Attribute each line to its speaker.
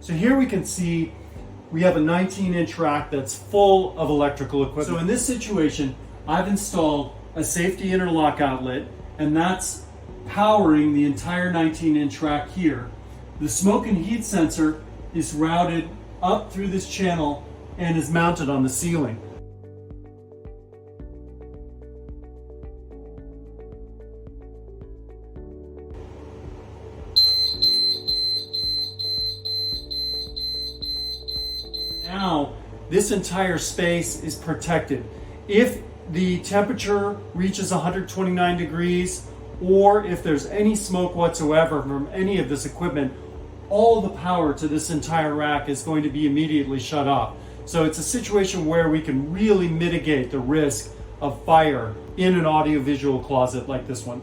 Speaker 1: So here we can see we have a 19-inch rack that's full of electrical equipment. So in this situation, I've installed a safety interlock outlet, and that's powering the entire 19-inch rack here. The smoke and heat sensor is routed up through this channel and is mounted on the ceiling. Now, this entire space is protected. If the temperature reaches 129 degrees, or if there's any smoke whatsoever from any of this equipment, all the power to this entire rack is going to be immediately shut off. So it's a situation where we can really mitigate the risk of fire in an audiovisual closet like this one.